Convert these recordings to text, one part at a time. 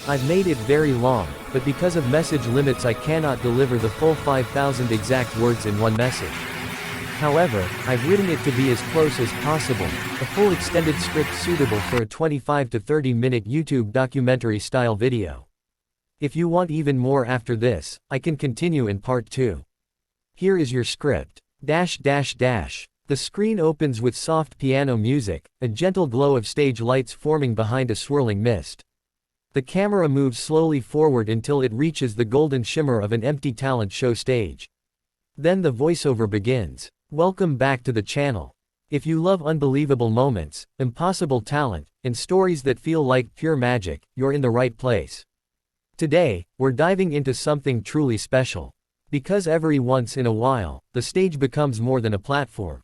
I've made it very long, but because of message limits I cannot deliver the full 5,000 exact words in one message. However, I've written it to be as close as possible, a full extended script suitable for a 25 to 30 minute YouTube documentary style video. If you want even more after this, I can continue in part 2. Here is your script. The screen opens with soft piano music, a gentle glow of stage lights forming behind a swirling mist. The camera moves slowly forward until it reaches the golden shimmer of an empty talent show stage. Then the voiceover begins. Welcome back to the channel. If you love unbelievable moments, impossible talent, and stories that feel like pure magic, you're in the right place. Today, we're diving into something truly special. Because every once in a while, the stage becomes more than a platform.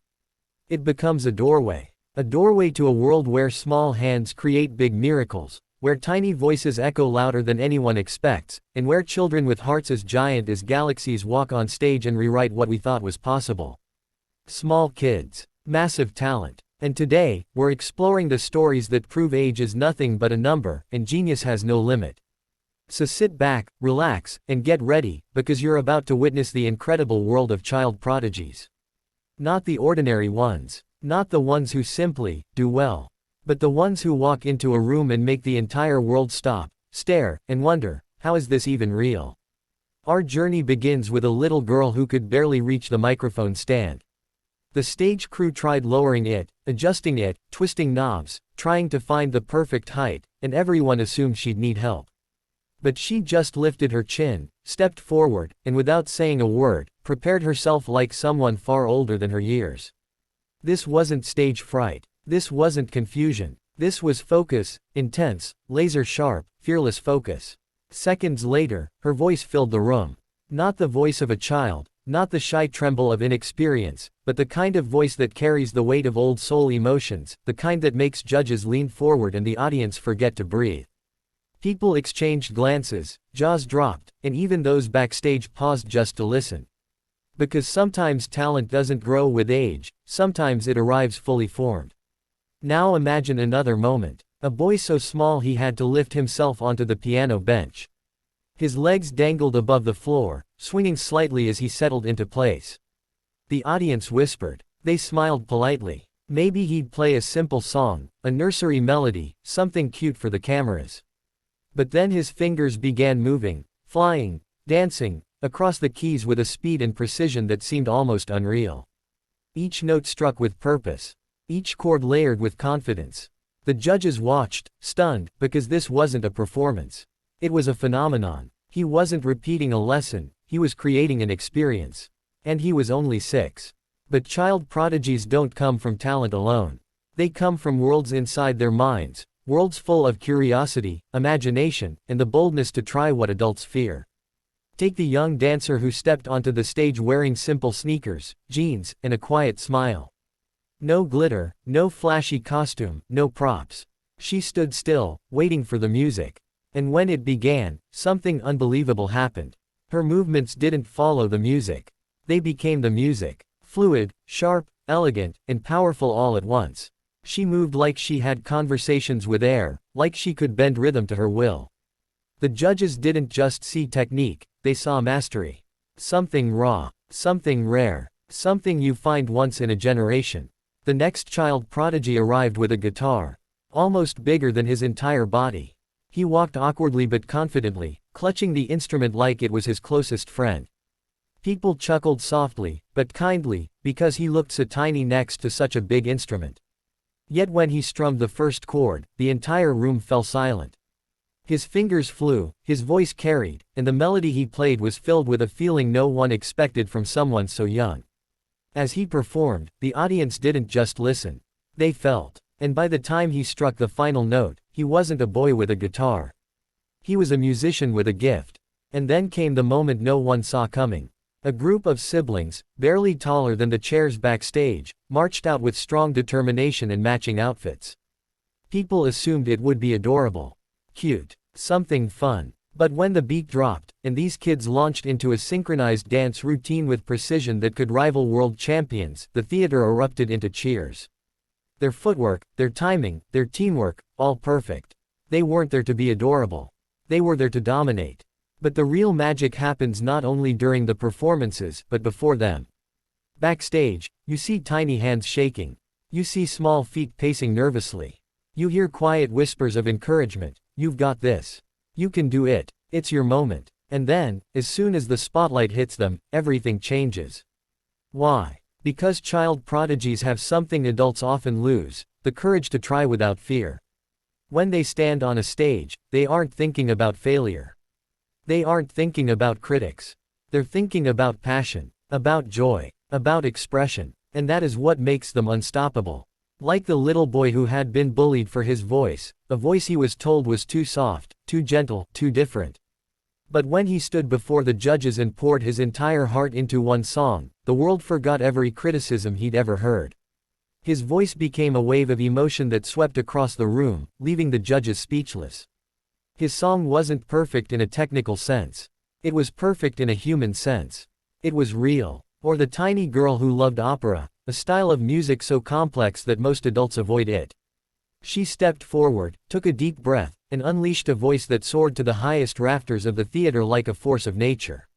It becomes a doorway. A doorway to a world where small hands create big miracles, where tiny voices echo louder than anyone expects, and where children with hearts as giant as galaxies walk on stage and rewrite what we thought was possible. Small kids, massive talent. And today, we're exploring the stories that prove age is nothing but a number, and genius has no limit. So sit back, relax, and get ready, because you're about to witness the incredible world of child prodigies. Not the ordinary ones. Not the ones who simply do well. But the ones who walk into a room and make the entire world stop, stare, and wonder, how is this even real? Our journey begins with a little girl who could barely reach the microphone stand. The stage crew tried lowering it, adjusting it, twisting knobs, trying to find the perfect height, and everyone assumed she'd need help. But she just lifted her chin, stepped forward, and without saying a word, prepared herself like someone far older than her years. This wasn't stage fright. This wasn't confusion. This was focus, intense, laser-sharp, fearless focus. Seconds later, her voice filled the room. Not the voice of a child, not the shy tremble of inexperience, but the kind of voice that carries the weight of old soul emotions, the kind that makes judges lean forward and the audience forget to breathe. People exchanged glances, jaws dropped, and even those backstage paused just to listen. Because sometimes talent doesn't grow with age, sometimes it arrives fully formed. Now imagine another moment. A boy so small he had to lift himself onto the piano bench. His legs dangled above the floor, swinging slightly as he settled into place. The audience whispered. They smiled politely. Maybe he'd play a simple song, a nursery melody, something cute for the cameras. But then his fingers began moving, flying, dancing, across the keys with a speed and precision that seemed almost unreal. Each note struck with purpose. Each chord layered with confidence. The judges watched, stunned, because this wasn't a performance. It was a phenomenon. He wasn't repeating a lesson, he was creating an experience. And he was only 6. But child prodigies don't come from talent alone. They come from worlds inside their minds, worlds full of curiosity, imagination, and the boldness to try what adults fear. Take the young dancer who stepped onto the stage wearing simple sneakers, jeans, and a quiet smile. No glitter, no flashy costume, no props. She stood still, waiting for the music. And when it began, something unbelievable happened. Her movements didn't follow the music. They became the music. Fluid, sharp, elegant, and powerful all at once. She moved like she had conversations with air, like she could bend rhythm to her will. The judges didn't just see technique, they saw mastery. Something raw, something rare, something you find once in a generation. The next child prodigy arrived with a guitar. Almost bigger than his entire body. He walked awkwardly but confidently, clutching the instrument like it was his closest friend. People chuckled softly, but kindly, because he looked so tiny next to such a big instrument. Yet when he strummed the first chord, the entire room fell silent. His fingers flew, his voice carried, and the melody he played was filled with a feeling no one expected from someone so young. As he performed, the audience didn't just listen. They felt. And by the time he struck the final note, he wasn't a boy with a guitar. He was a musician with a gift. And then came the moment no one saw coming. A group of siblings, barely taller than the chairs backstage, marched out with strong determination and matching outfits. People assumed it would be adorable. Cute. Something fun. But when the beat dropped, and these kids launched into a synchronized dance routine with precision that could rival world champions, the theater erupted into cheers. Their footwork, their timing, their teamwork, all perfect. They weren't there to be adorable. They were there to dominate. But the real magic happens not only during the performances, but before them. Backstage, you see tiny hands shaking. You see small feet pacing nervously. You hear quiet whispers of encouragement. You've got this. You can do it. It's your moment. And then, as soon as the spotlight hits them, everything changes. Why? Because child prodigies have something adults often lose, the courage to try without fear. When they stand on a stage, they aren't thinking about failure. They aren't thinking about critics. They're thinking about passion, about joy, about expression, and that is what makes them unstoppable. Like the little boy who had been bullied for his voice, a voice he was told was too soft, too gentle, too different. But when he stood before the judges and poured his entire heart into one song, the world forgot every criticism he'd ever heard. His voice became a wave of emotion that swept across the room, leaving the judges speechless. His song wasn't perfect in a technical sense. It was perfect in a human sense. It was real. Or the tiny girl who loved opera, a style of music so complex that most adults avoid it. She stepped forward, took a deep breath, and unleashed a voice that soared to the highest rafters of the theater like a force of nature.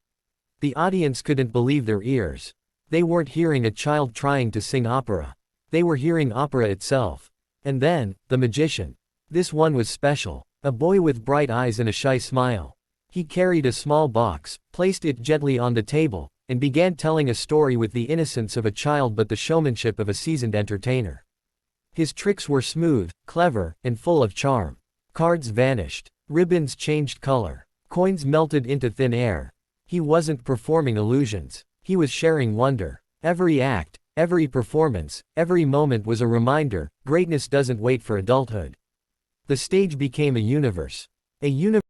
The audience couldn't believe their ears. They weren't hearing a child trying to sing opera. They were hearing opera itself. And then, the magician. This one was special. A boy with bright eyes and a shy smile. He carried a small box, placed it gently on the table, and began telling a story with the innocence of a child but the showmanship of a seasoned entertainer. His tricks were smooth, clever, and full of charm. Cards vanished. Ribbons changed color. Coins melted into thin air. He wasn't performing illusions. He was sharing wonder. Every act, every performance, every moment was a reminder, greatness doesn't wait for adulthood. The stage became a universe. A universe